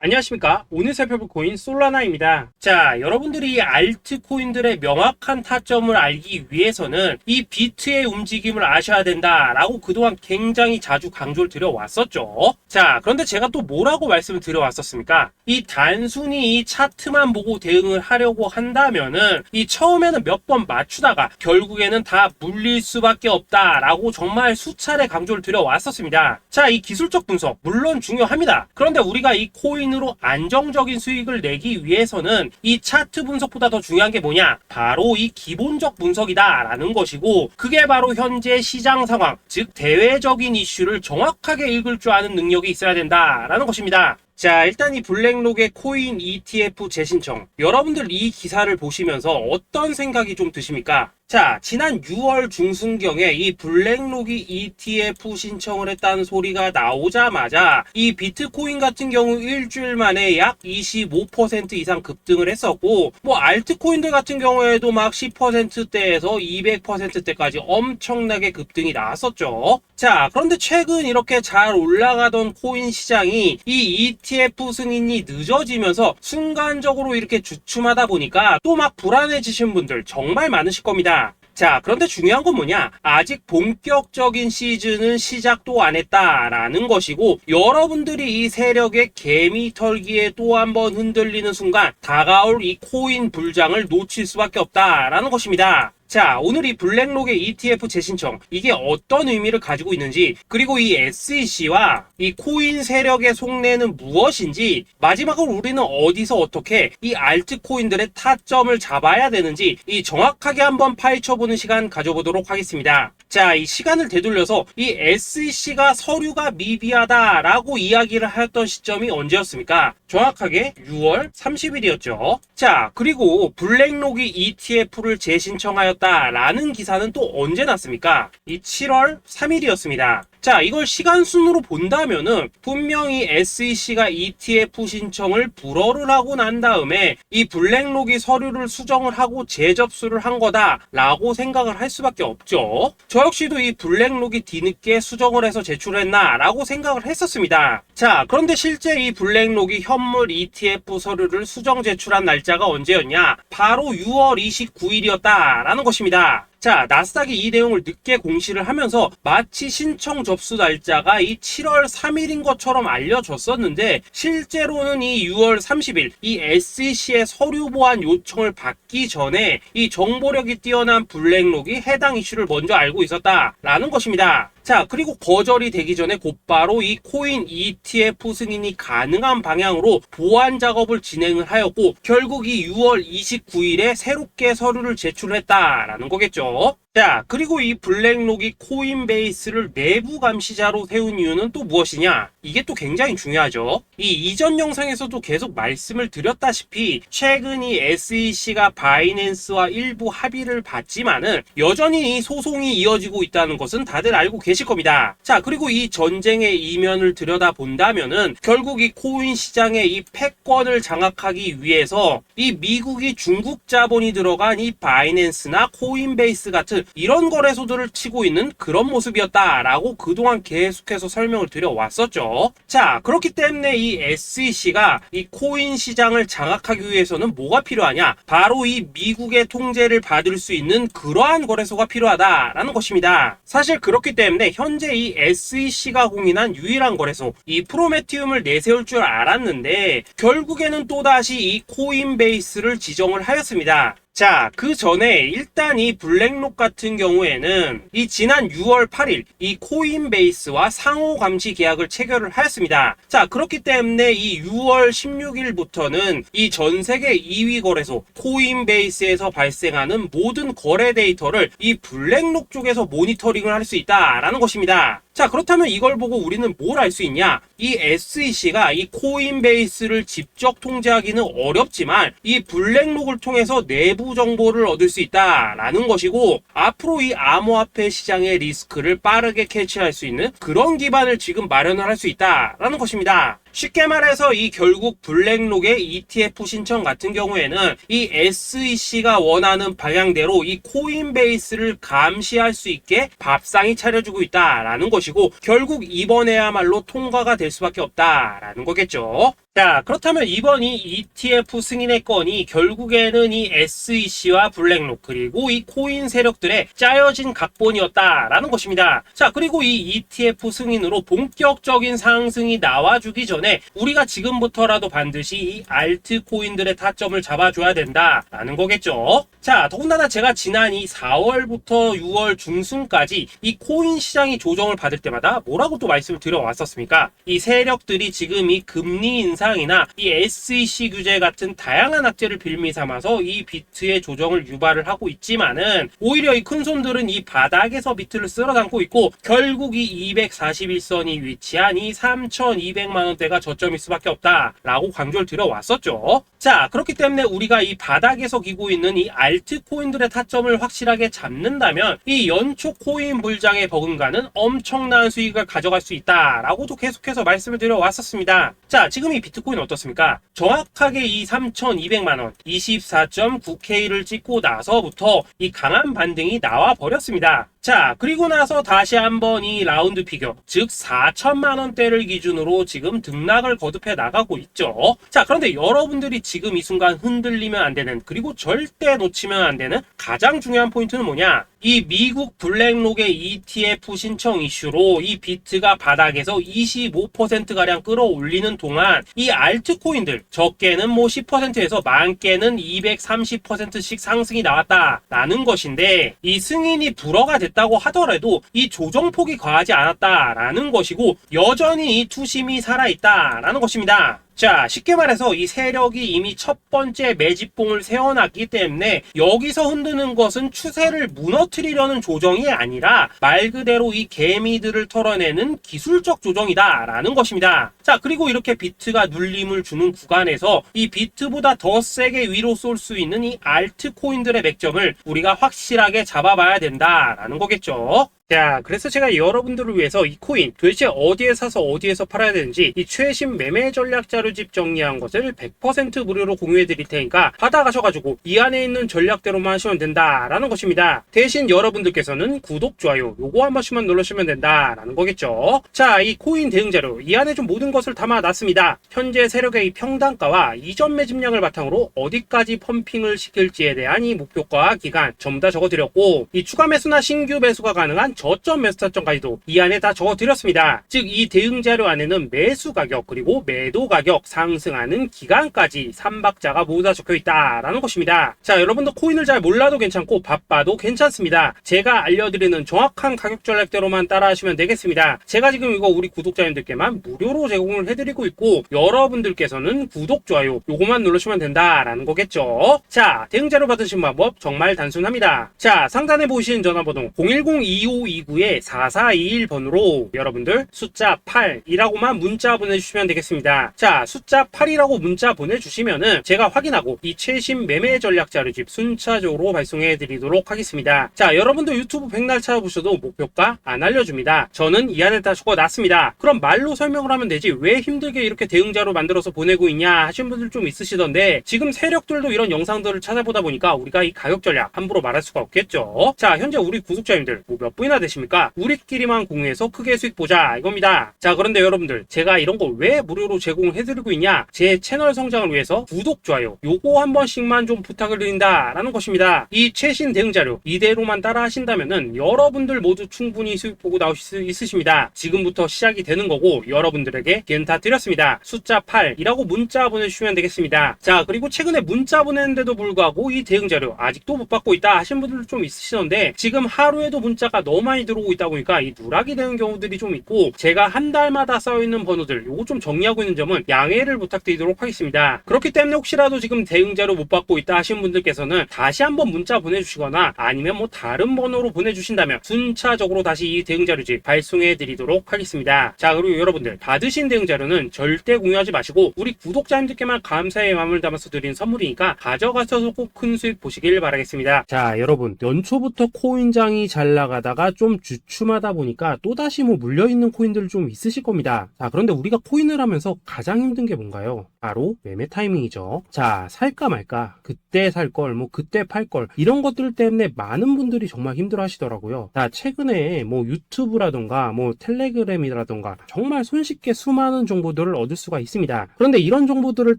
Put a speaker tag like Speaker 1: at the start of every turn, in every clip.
Speaker 1: 안녕하십니까. 오늘 살펴볼 코인 솔라나입니다. 자, 여러분들이 알트코인들의 명확한 타점을 알기 위해서는 이 비트의 움직임을 아셔야 된다라고 그동안 굉장히 자주 강조를 드려왔었죠. 자, 그런데 제가 또 뭐라고 말씀을 드려왔었습니까? 이 단순히 이 차트만 보고 대응을 하려고 한다면은 이 처음에는 몇 번 맞추다가 결국에는 다 물릴 수밖에 없다라고 정말 수차례 강조를 드려왔었습니다. 자, 이 기술적 분석 물론 중요합니다. 그런데 우리가 이 코인으로 안정적인 수익을 내기 위해서는 이 차트 분석보다 더 중요한 게 뭐냐? 바로 이 기본적 분석이다 라는 것이고, 그게 바로 현재 시장 상황, 즉 대외적인 이슈를 정확하게 읽을 줄 아는 능력이 있어야 된다라는 것입니다. 자, 일단 이 블랙록의 코인 ETF 재신청, 여러분들 이 기사를 보시면서 어떤 생각이 좀 드십니까? 자, 지난 6월 중순경에 이 블랙록이 ETF 신청을 했다는 소리가 나오자마자 이 비트코인 같은 경우 일주일 만에 약 25% 이상 급등을 했었고, 뭐 알트코인들 같은 경우에도 막 10%대에서 200%대까지 엄청나게 급등이 나왔었죠. 자, 그런데 최근 이렇게 잘 올라가던 코인 시장이 이 ETF 승인이 늦어지면서 순간적으로 이렇게 주춤하다 보니까 또 막 불안해지신 분들 정말 많으실 겁니다. 자, 그런데 중요한 건 뭐냐? 아직 본격적인 시즌은 시작도 안 했다라는 것이고, 여러분들이 이 세력의 개미 털기에 또 한 번 흔들리는 순간 다가올 이 코인 불장을 놓칠 수밖에 없다라는 것입니다. 자, 오늘 이 블랙록의 ETF 재신청, 이게 어떤 의미를 가지고 있는지, 그리고 이 SEC와 이 코인 세력의 속내는 무엇인지, 마지막으로 우리는 어디서 어떻게 이 알트코인들의 타점을 잡아야 되는지 이 정확하게 한번 파헤쳐보는 시간 가져보도록 하겠습니다. 자, 이 시간을 되돌려서 이 SEC가 서류가 미비하다라고 이야기를 하였던 시점이 언제였습니까? 정확하게 6월 30일이었죠. 자, 그리고 블랙록이 ETF를 재신청하였다라는 기사는 또 언제 났습니까? 이 7월 3일이었습니다. 자, 이걸 시간순으로 본다면은 분명히 SEC가 ETF 신청을 불허를 하고 난 다음에 이 블랙록이 서류를 수정을 하고 재접수를 한 거다라고 생각을 할 수밖에 없죠. 저 역시도 이 블랙록이 뒤늦게 수정을 해서 제출했나라고 생각을 했었습니다. 자, 그런데 실제 이 블랙록이 현물 ETF 서류를 수정 제출한 날짜가 언제였냐? 바로 6월 29일이었다라는 것입니다. 자, 나스닥이 이 내용을 늦게 공시를 하면서 마치 신청 접수 날짜가 이 7월 3일인 것처럼 알려졌었는데, 실제로는 이 6월 30일 이 SEC의 서류 보완 요청을 받기 전에 이 정보력이 뛰어난 블랙록이 해당 이슈를 먼저 알고 있었다라는 것입니다. 자, 그리고 거절이 되기 전에 곧바로 이 코인 ETF 승인이 가능한 방향으로 보완 작업을 진행을 하였고, 결국 이 6월 29일에 새롭게 서류를 제출했다라는 거겠죠. 자, 그리고 이 블랙록이 코인베이스를 내부 감시자로 세운 이유는 또 무엇이냐? 이게 또 굉장히 중요하죠. 이 이전 영상에서도 계속 말씀을 드렸다시피 최근 이 SEC가 바이낸스와 일부 합의를 봤지만은 여전히 이 소송이 이어지고 있다는 것은 다들 알고 계실 겁니다. 자, 그리고 이 전쟁의 이면을 들여다본다면은 결국 이 코인 시장의 이 패권을 장악하기 위해서 이 미국이 중국 자본이 들어간 이 바이낸스나 코인베이스 같은 이런 거래소들을 치고 있는 그런 모습이었다라고 그동안 계속해서 설명을 드려왔었죠. 자, 그렇기 때문에 이 SEC가 이 코인 시장을 장악하기 위해서는 뭐가 필요하냐? 바로 이 미국의 통제를 받을 수 있는 그러한 거래소가 필요하다라는 것입니다. 사실 그렇기 때문에 현재 이 SEC가 공인한 유일한 거래소, 이 프로메티움을 내세울 줄 알았는데 결국에는 또다시 이 코인베이스를 지정을 하였습니다. 자, 그 전에 일단 이 블랙록 같은 경우에는 이 지난 6월 8일 이 코인베이스와 상호 감시 계약을 체결을 하였습니다. 자, 그렇기 때문에 이 6월 16일부터는 이 전 세계 2위 거래소 코인베이스에서 발생하는 모든 거래 데이터를 이 블랙록 쪽에서 모니터링을 할 수 있다라는 것입니다. 자, 그렇다면 이걸 보고 우리는 뭘 알 수 있냐? 이 SEC가 이 코인베이스를 직접 통제하기는 어렵지만 이 블랙록을 통해서 내부 정보를 얻을 수 있다라는 것이고, 앞으로 이 암호화폐 시장의 리스크를 빠르게 캐치할 수 있는 그런 기반을 지금 마련을 할 수 있다라는 것입니다. 쉽게 말해서 이 결국 블랙록의 ETF 신청 같은 경우에는 이 SEC가 원하는 방향대로 이 코인베이스를 감시할 수 있게 밥상이 차려주고 있다라는 것이고, 결국 이번에야말로 통과가 될 수밖에 없다라는 거겠죠. 자, 그렇다면 이번 이 ETF 승인의 건이 결국에는 이 SEC와 블랙록 그리고 이 코인 세력들의 짜여진 각본이었다라는 것입니다. 자, 그리고 이 ETF 승인으로 본격적인 상승이 나와주기 전에 우리가 지금부터라도 반드시 이 알트코인들의 타점을 잡아줘야 된다라는 거겠죠. 자, 더군다나 제가 지난 이 4월부터 6월 중순까지 이 코인 시장이 조정을 받을 때마다 뭐라고 또 말씀을 드려왔었습니까? 이 세력들이 지금 이 금리 인상이나 이 SEC 규제 같은 다양한 악재를 빌미 삼아서 이 비트의 조정을 유발을 하고 있지만은 오히려 이 큰손들은 이 바닥에서 비트를 쓸어 담고 있고 결국 이 241선이 위치한 이 3,200만 원대가 저점일 수밖에 없다라고 강조를 드려왔었죠. 자, 그렇기 때문에 우리가 이 바닥에서 기고 있는 이 알트코인들의 타점을 확실하게 잡는다면 이 연초 코인 불장의 버금가는 엄청난 수익을 가져갈 수 있다라고도 계속해서 말씀을 드려왔었습니다. 자, 지금 이 비트코인 어떻습니까? 정확하게 이 3,200만 원 24.9K를 찍고 나서부터 이 강한 반등이 나와 버렸습니다. 자, 그리고 나서 다시 한번 이 라운드 피겨, 즉 4천만 원대를 기준으로 지금 등락을 거듭해 나가고 있죠. 자, 그런데 여러분들이 지금 이 순간 흔들리면 안 되는, 그리고 절대 놓치면 안 되는 가장 중요한 포인트는 뭐냐? 이 미국 블랙록의 ETF 신청 이슈로 이 비트가 바닥에서 25%가량 끌어올리는 동안 이 알트코인들, 적게는 뭐 10%에서 많게는 230%씩 상승이 나왔다라는 것인데, 이 승인이 불허가 됐다고 하더라도 이 조정폭이 과하지 않았다라는 것이고 여전히 이 투심이 살아있다라는 것입니다. 자, 쉽게 말해서 이 세력이 이미 첫 번째 매집봉을 세워놨기 때문에 여기서 흔드는 것은 추세를 무너뜨리려는 조정이 아니라 말 그대로 이 개미들을 털어내는 기술적 조정이다라는 것입니다. 자, 그리고 이렇게 비트가 눌림을 주는 구간에서 이 비트보다 더 세게 위로 쏠 수 있는 이 알트코인들의 맥점을 우리가 확실하게 잡아봐야 된다라는 거겠죠. 자, 그래서 제가 여러분들을 위해서 이 코인 도대체 어디에 사서 어디에서 팔아야 되는지 이 최신 매매 전략 자료집 정리한 것을 100% 무료로 공유해 드릴 테니까 받아가셔가지고 이 안에 있는 전략대로만 하시면 된다라는 것입니다. 대신 여러분들께서는 구독, 좋아요 요거 한 번씩만 눌러주시면 된다라는 거겠죠. 자, 이 코인 대응 자료 이 안에 좀 모든 것을 담아놨습니다. 현재 세력의 이 평단가와 이전 매집량을 바탕으로 어디까지 펌핑을 시킬지에 대한 이 목표가 기간 전부 다 적어드렸고, 이 추가 매수나 신규 매수가 가능한 저점 매수 타점까지도 이 안에 다 적어드렸습니다. 즉 이 대응 자료 안에는 매수 가격 그리고 매도 가격, 상승하는 기간까지 3박자가 모두 다 적혀있다라는 것입니다. 자, 여러분도 코인을 잘 몰라도 괜찮고 바빠도 괜찮습니다. 제가 알려드리는 정확한 가격 전략대로만 따라하시면 되겠습니다. 제가 지금 이거 우리 구독자님들께만 무료로 제공을 해드리고 있고 여러분들께서는 구독, 좋아요 요거만 누르시면 된다라는 거겠죠. 자, 대응 자료 받으신 방법 정말 단순합니다. 자, 상단에 보이시는 전화번호 010-2529-4421번으로 여러분들 숫자 8이라고만 문자 보내주시면 되겠습니다. 자, 숫자 8이라고 문자 보내주시면은 제가 확인하고 이 최신 매매 전략 자료집 순차적으로 발송해 드리도록 하겠습니다. 자, 여러분도 유튜브 백날 찾아보셔도 목표가 안 알려줍니다. 저는 이 안에 다 적어놨습니다. 그럼 말로 설명을 하면 되지 왜 힘들게 이렇게 대응자로 만들어서 보내고 있냐 하시는 분들 좀 있으시던데, 지금 세력들도 이런 영상들을 찾아보다 보니까 우리가 이 가격 전략 함부로 말할 수가 없겠죠. 자, 현재 우리 구독자님들 뭐 몇 분이나 되십니까? 우리끼리만 공유해서 크게 수익 보자 이겁니다. 자, 그런데 여러분들 제가 이런 거 왜 무료로 제공해드리고 있냐? 제 채널 성장을 위해서 구독, 좋아요 요거 한 번씩만 좀 부탁을 드린다라는 것입니다. 이 최신 대응 자료 이대로만 따라 하신다면은 여러분들 모두 충분히 수익 보고 나오실 수 있으십니다. 지금부터 시작이 되는 거고 여러분들에게 기회는 다 드렸습니다. 숫자 8이라고 문자 보내주시면 되겠습니다. 자, 그리고 최근에 문자 보냈는데도 불구하고 이 대응 자료 아직도 못 받고 있다 하신 분들 좀 있으시던데, 지금 하루에도 문자가 너무 많이 들어오고 있다 보니까 이 누락이 되는 경우들이 좀 있고 제가 한 달마다 쌓여있는 번호들 요거 좀 정리하고 있는 점은 양해를 부탁드리도록 하겠습니다. 그렇기 때문에 혹시라도 지금 대응자료 못 받고 있다 하시는 분들께서는 다시 한번 문자 보내주시거나 아니면 뭐 다른 번호로 보내주신다면 순차적으로 다시 이 대응자료집 발송해 드리도록 하겠습니다. 자, 그리고 여러분들 받으신 대응자료는 절대 공유하지 마시고 우리 구독자님들께만 감사의 마음을 담아서 드린 선물이니까 가져가셔서 꼭 큰 수익 보시길 바라겠습니다. 자, 여러분 연초부터 코인장이 잘 나가다가 좀 주춤하다 보니까 또다시 뭐 물려있는 코인들 좀 있으실 겁니다. 자, 그런데 우리가 코인을 하면서 가장 힘든 게 뭔가요? 바로 매매 타이밍이죠. 자, 살까 말까, 그때 살 걸, 뭐 그때 팔 걸, 이런 것들 때문에 많은 분들이 정말 힘들어 하시더라고요. 자, 최근에 뭐 유튜브라던가 뭐 텔레그램이라던가 정말 손쉽게 수많은 정보들을 얻을 수가 있습니다. 그런데 이런 정보들을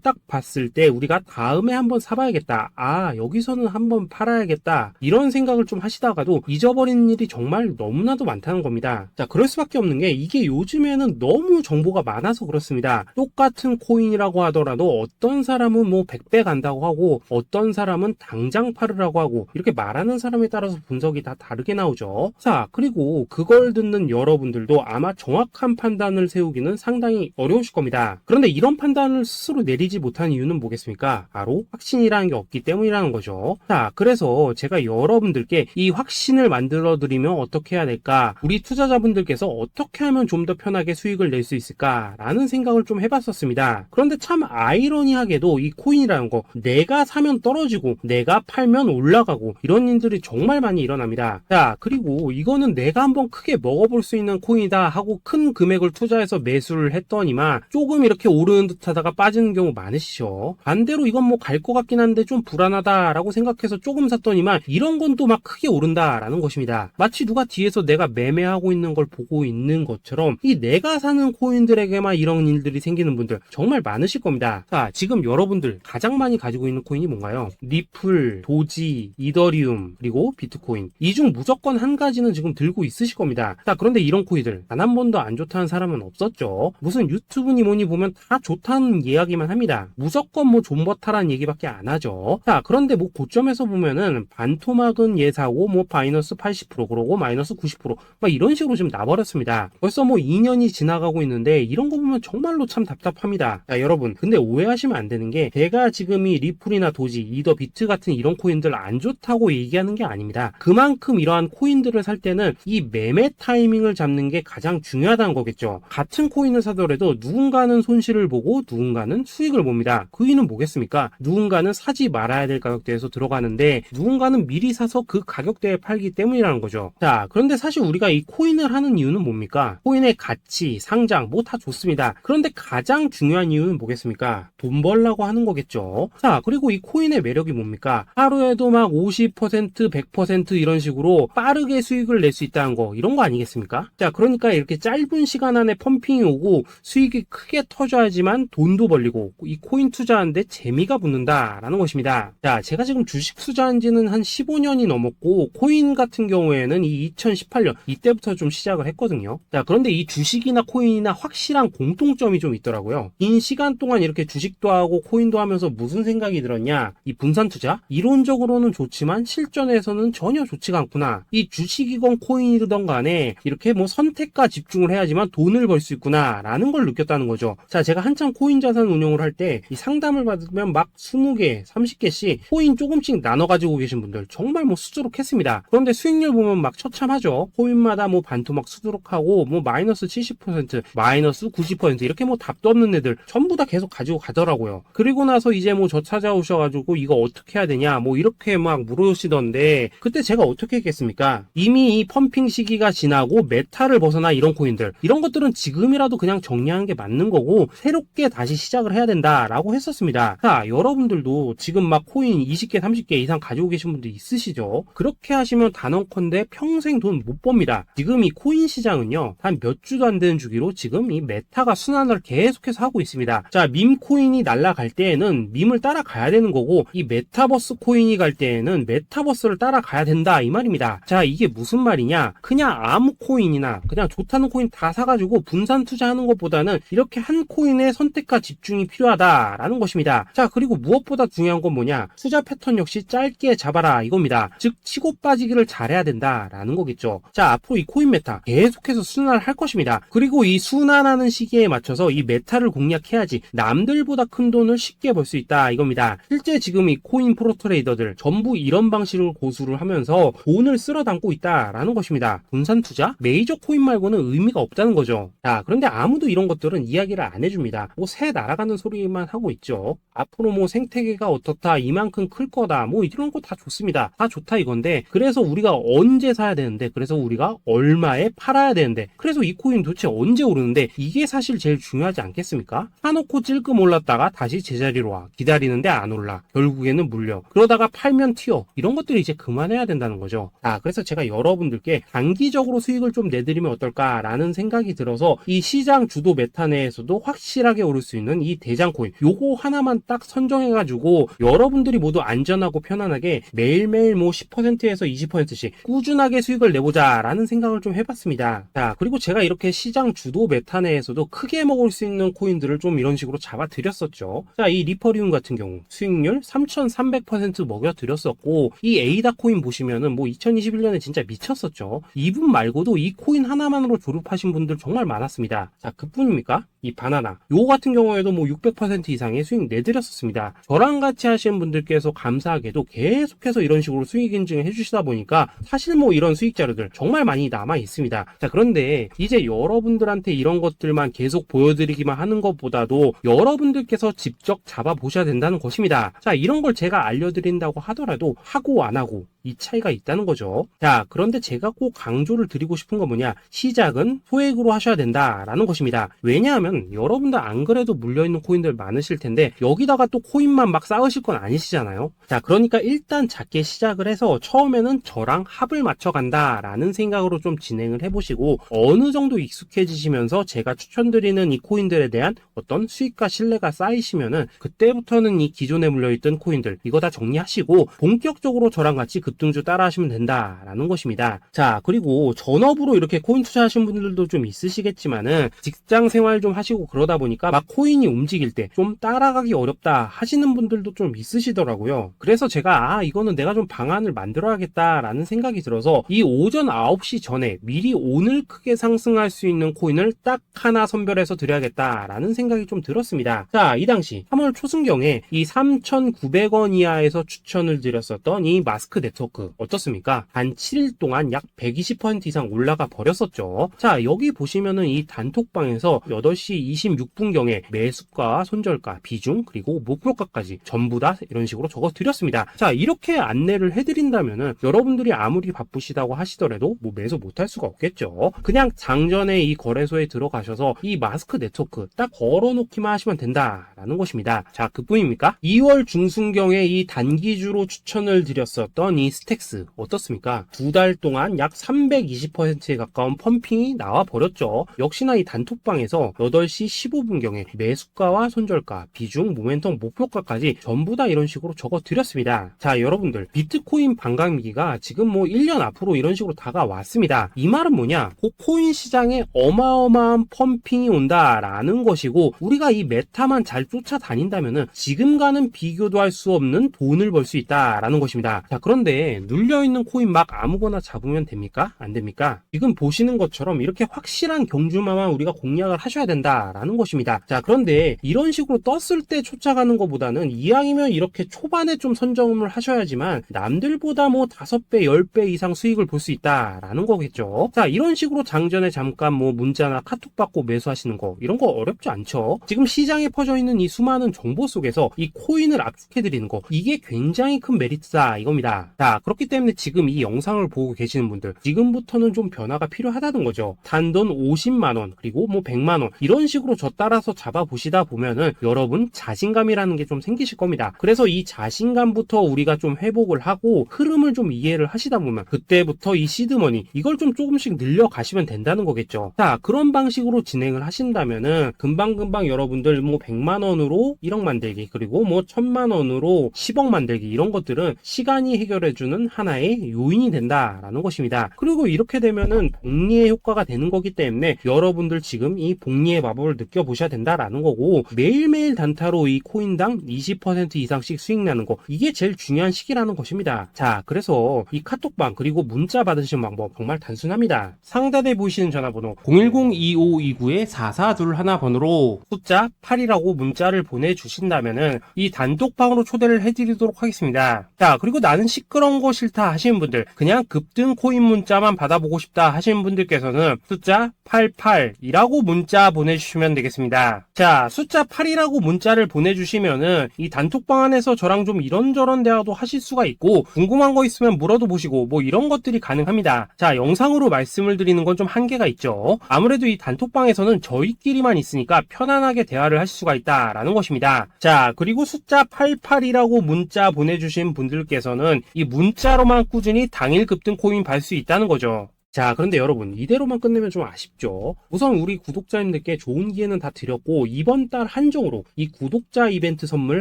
Speaker 1: 딱 봤을 때 우리가 다음에 한번 사봐야겠다, 아 여기서는 한번 팔아야겠다, 이런 생각을 좀 하시다가도 잊어버리는 일이 정말 너무나도 많다는 겁니다. 자, 그럴 수밖에 없는 게 이게 요즘에는 너무 정보가 많아서 그렇습니다. 똑같은 코인이라고 하더라도 어떤 사람은 뭐 100배 간다고 하고 어떤 사람은 당장 팔으라고 하고, 이렇게 말하는 사람에 따라서 분석이 다 다르게 나오죠. 자, 그리고 그걸 듣는 여러분들도 아마 정확한 판단을 세우기는 상당히 어려우실 겁니다. 그런데 이런 판단을 스스로 내리지 못한 이유는 뭐겠습니까? 바로 확신이라는 게 없기 때문이라는 거죠. 자, 그래서 제가 여러분들께 이 확신을 만들어 드리면 어떻게 해야 될까, 우리 투자자분들께서 어떻게 하면 좀 더 편하게 수익을 낼 수 있을까 라는 생각을 좀 해봤었습니다. 그런데 참 아이러니하게도 이 코인이라는 거, 내가 사면 떨어지고 내가 팔면 올라가고 이런 일들이 정말 많이 일어납니다. 자, 그리고 이거는 내가 한번 크게 먹어볼 수 있는 코인이다 하고 큰 금액을 투자해서 매수를 했더니만 조금 이렇게 오르는 듯 하다가 빠지는 경우 많으시죠. 반대로 이건 뭐 갈 것 같긴 한데 좀 불안하다 라고 생각해서 조금 샀더니만 이런 건 또 막 크게 오른다 라는 것입니다. 마치 누가 뒤에서 내가 매매하고 있는 걸 보고 있는 것처럼 이 내가 사는 코인들에게만 이런 일들이 생기는 분들 정말 많으실 겁니다. 자, 지금 여러분들 가장 많이 가지고 있는 코인이 뭔가요? 리플, 도지, 이더리움, 그리고 비트코인. 이 중 무조건 한 가지는 지금 들고 있으실 겁니다. 자, 그런데 이런 코인들 단 한 번도 안 좋다는 사람은 없었죠. 무슨 유튜브니 뭐니 보면 다 좋다는 이야기만 합니다. 무조건 뭐 존버타라는 얘기밖에 안 하죠. 자, 그런데 뭐 고점에서 보면은 반토막은 예사고 뭐 마이너스 80% 그러고 마이너스 90% 막 이런 식으로 지금 나버렸습니다. 벌써 뭐 2년이 지나가고 있는데 이런 거 보면 정말로 참 답답합니다. 자, 여러분, 근데 오해하시면 안 되는 게 제가 지금 이 리플이나 도지, 이더, 비트 같은 이런 코인들 안 좋다고 얘기하는 게 아닙니다. 그만큼 이러한 코인들을 살 때는 이 매매 타이밍을 잡는 게 가장 중요하다는 거겠죠. 같은 코인을 사더라도 누군가는 손실을 보고 누군가는 수익을 봅니다. 그 이유는 뭐겠습니까? 누군가는 사지 말아야 될 가격대에서 들어가는데 누군가는 미리 사서 그 가격대에 팔기 때문이라는 거죠. 자, 그런데 사실 우리가 이 코인을 하는 이유는 뭡니까? 코인의 가치, 상장 뭐 다 좋습니다. 그런데 가장 중요한 이유는 뭐겠습니까? 돈 벌라고 하는 거겠죠. 자, 그리고 이 코인의 매력이 뭡니까? 하루에도 막 50%, 100% 이런 식으로 빠르게 수익을 낼 수 있다는 거, 이런 거 아니겠습니까? 자, 그러니까 이렇게 짧은 시간 안에 펌핑이 오고 수익이 크게 터져야지만 돈도 벌리고 이 코인 투자하는데 재미가 붙는다라는 것입니다. 자, 제가 지금 주식 투자한 지는 한 15년이 넘었고 코인 같은 경우에는 이 2018년 이때부터 좀 시작을 했거든요. 자, 그런데 이 주식이나 코인이나 확실한 공통점이 좀 있더라고요. 긴 시간 동안 이렇게 주식도 하고 코인도 하면서 무슨 생각이 들었냐? 이 분산 투자? 이론적으로는 좋지만 실전에서는 전혀 좋지가 않구나. 이 주식이건 코인이든 간에 이렇게 뭐 선택과 집중을 해야지만 돈을 벌 수 있구나 라는 걸 느꼈다는 거죠. 자, 제가 한참 코인 자산 운용을 할 때 이 상담을 받으면 막 20개, 30개씩 코인 조금씩 나눠 가지고 계신 분들 정말 뭐 수두룩했습니다. 그런데 수익률 보면 막 처참하죠. 코인마다 뭐 반토막 수두룩하고 뭐 마이너스 70%, 마이너스 90% 이렇게 뭐 답도 없는 애들 전부 다 계속 가지고 가더라고요. 그리고 나서 이제 뭐 저 찾아오셔가지고 이거 어떻게 해야 되냐 뭐 이렇게 막 물으시던데 그때 제가 어떻게 했겠습니까? 이미 이 펌핑 시기가 지나고 메타를 벗어나 이런 코인들, 이런 것들은 지금이라도 그냥 정리하는 게 맞는 거고 새롭게 다시 시작을 해야 된다라고 했었습니다. 자, 여러분들도 지금 막 코인 20개, 30개 이상 가지고 계신 분들 있으시죠? 그렇게 하시면 단언컨대 평생 돈 못 법니다. 지금 이 코인 시장은요, 한 몇 주도 안 되는 주기로 지금 이 메타가 순환을 계속해서 하고 있습니다. 자, 밈 코인이 날아갈 때에는 밈을 따라가야 되는 거고 이 메타버스 코인이 갈 때에는 메타버스를 따라가야 된다 이 말입니다. 자, 이게 무슨 말이냐? 그냥 아무 코인이나 그냥 좋다는 코인 다 사가지고 분산 투자하는 것보다는 이렇게 한 코인에 선택과 집중이 필요하다라는 것입니다. 자, 그리고 무엇보다 중요한 건 뭐냐? 투자 패턴 역시 짧게 잡아라 이겁니다. 즉 치고 빠지기를 잘해야 된다라는 거겠죠. 자, 앞으로 이 코인 메타 계속해서 순환을 할 것입니다. 그리고 이 순환하는 시기에 맞춰서 이 메타를 공략해야지 남들보다 큰 돈을 쉽게 벌 수 있다 이겁니다. 실제 지금 이 코인 프로 트레이더들 전부 이런 방식을 고수를 하면서 돈을 쓸어 담고 있다라는 것입니다. 분산 투자? 메이저 코인 말고는 의미가 없다는 거죠. 자, 그런데 아무도 이런 것들은 이야기를 안 해줍니다. 뭐 새 날아가는 소리만 하고 있죠. 앞으로 뭐 생태계가 어떻다, 이만큼 클 거다, 뭐 이런 거 다 좋습니다. 다 좋다 이건데 그래서 우리가 언제 사야 되는 되는데, 그래서 우리가 얼마에 팔아야 되는데, 그래서 이 코인 도대체 언제 오르는데, 이게 사실 제일 중요하지 않겠습니까? 사놓고 찔끔 올랐다가 다시 제자리로 와. 기다리는데 안 올라. 결국에는 물려. 그러다가 팔면 튀어. 이런 것들이 이제 그만해야 된다는 거죠. 그래서 제가 여러분들께 단기적으로 수익을 좀 내드리면 어떨까라는 생각이 들어서 이 시장 주도 메타 내에서도 확실하게 오를 수 있는 이 대장 코인, 요거 하나만 딱 선정해가지고 여러분들이 모두 안전하고 편안하게 매일매일 뭐 10%에서 20%씩 꾸준하게 수익을 내보자라는 생각을 좀 해봤습니다. 자, 그리고 제가 이렇게 시장 주도 메타 내에서도 크게 먹을 수 있는 코인들을 좀 이런 식으로 잡아드렸었죠. 자, 이 리퍼리움 같은 경우 수익률 3,300% 먹여드렸었고, 이 에이다 코인 보시면은 뭐 2021년에 진짜 미쳤었죠. 이분 말고도 이 코인 하나만으로 졸업하신 분들 정말 많았습니다. 자, 그뿐입니까? 이 바나나 요 같은 경우에도 뭐 600% 이상의 수익 내드렸었습니다. 저랑 같이 하시는 분들께서 감사하게도 계속해서 이런 식으로 수익 인증을 해주시다 보니까 사실 뭐 이런 수익 자료들 정말 많이 남아 있습니다. 자, 그런데 이제 여러분들한테 이런 것들만 계속 보여드리기만 하는 것보다도 여러분들께서 직접 잡아보셔야 된다는 것입니다. 자, 이런 걸 제가 알려드린다고 하더라도 하고 안 하고 이 차이가 있다는 거죠. 자, 그런데 제가 꼭 강조를 드리고 싶은 건 뭐냐, 시작은 소액으로 하셔야 된다라는 것입니다. 왜냐하면 여러분들 안 그래도 물려있는 코인들 많으실 텐데 여기다가 또 코인만 막 쌓으실 건 아니시잖아요. 자, 그러니까 일단 작게 시작을 해서 처음에는 저랑 합을 맞춰간다라는 생각으로 좀 진행을 해보시고, 어느 정도 익숙해지시면서 제가 추천드리는 이 코인들에 대한 어떤 수익과 신뢰가 쌓이시면은 그때부터는 이 기존에 물려있던 코인들 이거 다 정리하시고 본격적으로 저랑 같이 급등주 따라 하시면 된다라는 것입니다. 자, 그리고 전업으로 이렇게 코인 투자하신 분들도 좀 있으시겠지만은 직장 생활 좀 하시고 그러다 보니까 막 코인이 움직일 때 좀 따라가기 어렵다 하시는 분들도 좀 있으시더라고요. 그래서 제가 이거는 내가 좀 방안을 만들어야겠다라는 생각이 들어서 이 오전 9시 전에 미리 오늘 크게 상승할 수 있는 코인을 딱 하나 선별해서 드려야겠다라는 생각이 좀 들었습니다. 자, 이 당시 3월 초순경에 이 3,900원 이하에서 추천을 드렸었던 이 마스크 네트워크 어떻습니까? 단 7일 동안 약 120% 이상 올라가 버렸었죠. 자, 여기 보시면은 이 단톡방에서 8시 26분경에 매수가, 손절가, 비중, 그리고 목표가까지 전부 다 이런 식으로 적어 드렸습니다. 자, 이렇게 안내를 해드린다면은 여러분들이 아무리 바쁘시다고 하시더라도 뭐 매수 못할 수가 없겠죠. 그냥 장전에 이 거래소에 들어가셔서 이 마스크 네트워크 딱 걸어놓기만 하시면 된다라는 것입니다. 자, 그뿐입니까? 2월 중순경에 이 단기주로 추천을 드렸었던 이 스택스 어떻습니까? 2달 동안 약 320%에 가까운 펌핑이 나와 버렸죠. 역시나 이 단톡방에서 8시 15분경에 매수가와 손절가, 비중, 모멘텀, 목표가까지 전부 다 이런 식으로 적어 드렸습니다. 자, 여러분들 비트코인 반감기가 지금 뭐 1년 앞으로 이런 식으로 다가왔습니다. 이 말은 뭐냐? 그 코인 시장에 어마어마한 펌핑이 온다라는 것이고, 우리가 이 메타만 잘 쫓아다닌다면은 지금과는 비교도 할 수 없는 돈을 벌 수 있다라는 것입니다. 자, 그런데 눌려있는 코인 막 아무거나 잡으면 됩니까? 안 됩니까? 지금 보시는 것처럼 이렇게 확실한 경주마만 우리가 공략을 하셔야 된다라는 것입니다. 자, 그런데 이런 식으로 떴을 때 쫓아가는 것보다는 이왕이면 이렇게 초반에 좀 선점을 하셔야지만 남들보다 뭐 5배, 10배 이상 수익을 볼 수 있다라는 거겠죠. 자, 이런 식으로 장전에 잠깐 뭐 문자나 카톡 받고 매수하시는 거 이런 거 어렵지 않죠. 지금 시장에 퍼져 있는 이 수많은 정보 속에서 이 코인을 압축해드리는 거, 이게 굉장히 큰 메리트다 이겁니다. 자, 그렇기 때문에 지금 이 영상을 보고 계시는 분들 지금부터는 좀 변화가 필요하다는 거죠. 단돈 50만원 그리고 뭐 100만원 이런 식으로 저 따라서 잡아보시다 보면은 여러분 자신감이라는 게 좀 생기실 겁니다. 그래서 이 자신감부터 우리가 좀 회복을 하고 흐름을 좀 이해를 하시다 보면 그때부터 이 시드머니 이걸 좀 조금씩 늘려가시면 된다는 거겠죠. 자, 그런 방식으로 진행을 하신다면은 금방금방 여러분들 뭐 100만원으로 1억 만들기, 그리고 뭐 1000만원으로 10억 만들기, 이런 것들은 시간이 해결해주는 하나의 요인이 된다라는 것입니다. 그리고 이렇게 되면은 복리의 효과가 되는 거기 때문에 여러분들 지금 이 복리의 마법을 느껴보셔야 된다라는 거고, 매일매일 단타로 이 코인당 20% 이상씩 수익 나는 거, 이게 제일 중요한 시기라는 것입니다. 자, 그래서 이 카톡방 그리고 문자 받으시는 방법 정말 단순합니다. 상단에 보이시는 전화번호 010-2529-4421 번호로 숫자 8이라고 문자를 보내주신다면은 이 단톡방으로 초대를 해드리도록 하겠습니다. 자, 그리고 나는 시끄러운 이런 거 싫다 하시는 분들, 그냥 급등 코인 문자만 받아보고 싶다 하시는 분들께서는 숫자 88이라고 문자 보내주시면 되겠습니다. 자, 숫자 8이라고 문자를 보내주시면은 이 단톡방 안에서 저랑 좀 이런저런 대화도 하실 수가 있고, 궁금한 거 있으면 물어도 보시고 뭐 이런 것들이 가능합니다. 자, 영상으로 말씀을 드리는 건 좀 한계가 있죠. 아무래도 이 단톡방에서는 저희끼리만 있으니까 편안하게 대화를 하실 수가 있다라는 것입니다. 자, 그리고 숫자 88이라고 문자 보내주신 분들께서는 이 문자로만 꾸준히 당일 급등 코인 받을 수 있다는 거죠. 자, 그런데 여러분, 이대로만 끝내면 좀 아쉽죠. 우선 우리 구독자님들께 좋은 기회는 다 드렸고, 이번 달 한정으로 이 구독자 이벤트 선물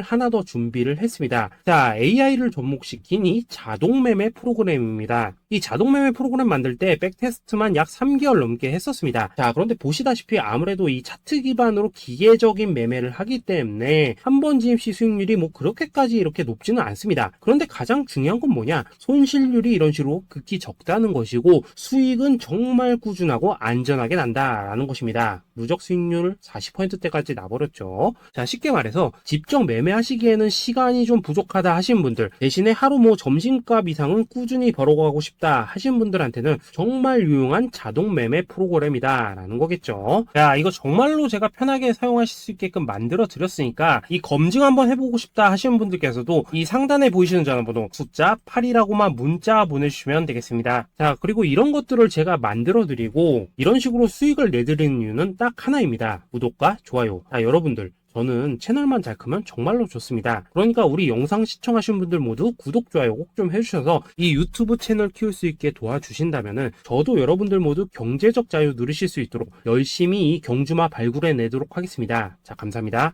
Speaker 1: 하나 더 준비를 했습니다. 자, AI를 접목시킨 이 자동 매매 프로그램입니다. 이 자동 매매 프로그램 만들 때 백테스트만 약 3개월 넘게 했었습니다. 자, 그런데 보시다시피 아무래도 이 차트 기반으로 기계적인 매매를 하기 때문에 한 번 진입 시 수익률이 뭐 그렇게까지 이렇게 높지는 않습니다. 그런데 가장 중요한 건 뭐냐? 손실률이 이런 식으로 극히 적다는 것이고, 수익은 정말 꾸준하고 안전하게 난다라는 것입니다. 누적 수익률 40%대까지 나버렸죠. 자, 쉽게 말해서 직접 매매하시기에는 시간이 좀 부족하다 하시는 분들, 대신에 하루 뭐 점심값 이상은 꾸준히 벌어가고 싶다 하시는 분들한테는 정말 유용한 자동 매매 프로그램이다 라는 거겠죠. 자, 이거 정말로 제가 편하게 사용하실 수 있게끔 만들어 드렸으니까 이 검증 한번 해보고 싶다 하시는 분들께서도 이 상단에 보이시는 전화번호 숫자 8이라고만 문자 보내주시면 되겠습니다. 자, 그리고 이런 것들을 제가 만들어 드리고 이런 식으로 수익을 내드리는 이유는 딱 하나입니다. 구독과 좋아요. 자, 여러분들, 저는 채널만 잘 크면 정말로 좋습니다. 그러니까 우리 영상 시청하신 분들 모두 구독, 좋아요 꼭 좀 해주셔서 이 유튜브 채널 키울 수 있게 도와주신다면은 저도 여러분들 모두 경제적 자유 누리실 수 있도록 열심히 이 경주마 발굴해 내도록 하겠습니다. 자, 감사합니다.